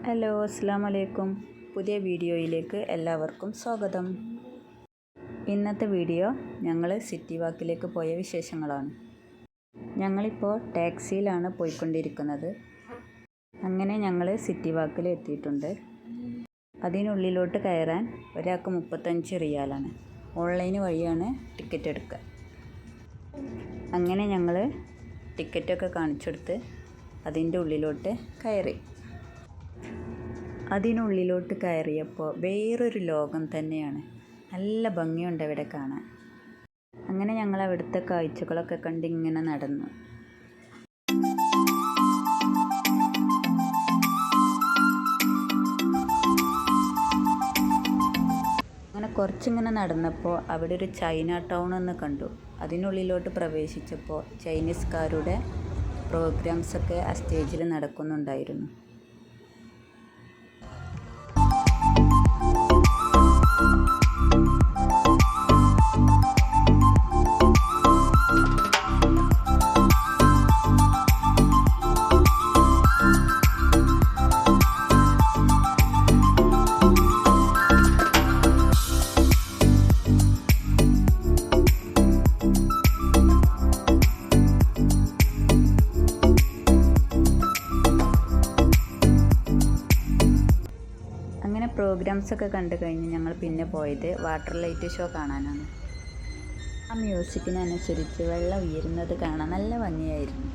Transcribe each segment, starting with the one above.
Hello, അസ്സാം വലൈക്കും. പുതിയ വീഡിയോയിലേക്ക് എല്ലാവർക്കും സ്വാഗതം. ഇന്നത്തെ വീഡിയോ ഞങ്ങൾ സിറ്റി വാക്കിലേക്ക് പോയ വിശേഷങ്ങളാണ്. ഞങ്ങളിപ്പോൾ ടാക്സിയിലാണ് പോയിക്കൊണ്ടിരിക്കുന്നത്. അങ്ങനെ ഞങ്ങൾ സിറ്റി വാക്കിൽ എത്തിയിട്ടുണ്ട്. അതിനുള്ളിലോട്ട് കയറാൻ ഒരാൾക്ക് 35 റിയാലാണ്. ഓൺലൈൻ വഴിയാണ് ടിക്കറ്റ് എടുക്കുക. അങ്ങനെ ഞങ്ങൾ ടിക്കറ്റൊക്കെ കാണിച്ചെടുത്ത് അതിൻ്റെ ഉള്ളിലോട്ട് കയറി. അതിനുള്ളിലോട്ട് കയറിയപ്പോൾ വേറൊരു ലോകം തന്നെയാണ്. നല്ല ഭംഗിയുണ്ട് അവിടെ കാണാൻ. അങ്ങനെ ഞങ്ങൾ അവിടുത്തെ കാഴ്ചകളൊക്കെ കണ്ടിങ്ങനെ നടന്നു. അങ്ങനെ കുറച്ചിങ്ങനെ നടന്നപ്പോൾ അവിടെ ഒരു ചൈന ടൗൺ എന്ന് കണ്ടു. അതിനുള്ളിലോട്ട് പ്രവേശിച്ചപ്പോൾ ചൈനീസുകാരുടെ പ്രോഗ്രാംസൊക്കെ ആ സ്റ്റേജിൽ നടക്കുന്നുണ്ടായിരുന്നു. അങ്ങനെ പ്രോഗ്രാംസൊക്കെ കണ്ടു കഴിഞ്ഞ് ഞങ്ങൾ പിന്നെ പോയത് വാട്ടർ ലൈറ്റ് ഷോ കാണാനാണ്. ആ മ്യൂസിക്കിനനുസരിച്ച് വെള്ളം ഉയരുന്നത് കാണാൻ നല്ല ഭംഗിയായിരുന്നു.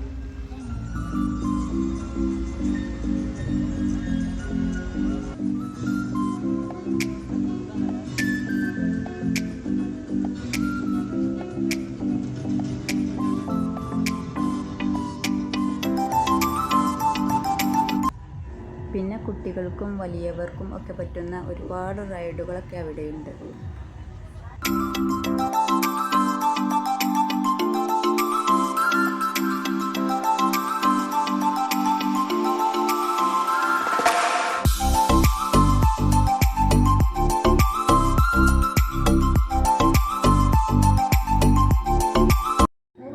പിന്നെ കുട്ടികൾക്കും വലിയവർക്കും ഒക്കെ പറ്റുന്ന ഒരുപാട് റൈഡുകളൊക്കെ അവിടെയുണ്ട്.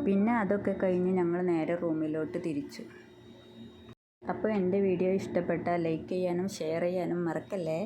പിന്നെ അതൊക്കെ കഴിഞ്ഞ് ഞങ്ങൾ നേരെ റൂമിലോട്ട് തിരിച്ചു. അപ്പോൾ എൻ്റെ വീഡിയോ ഇഷ്ടപ്പെട്ടാൽ ലൈക്ക് ചെയ്യാനും ഷെയർ ചെയ്യാനും മറക്കല്ലേ.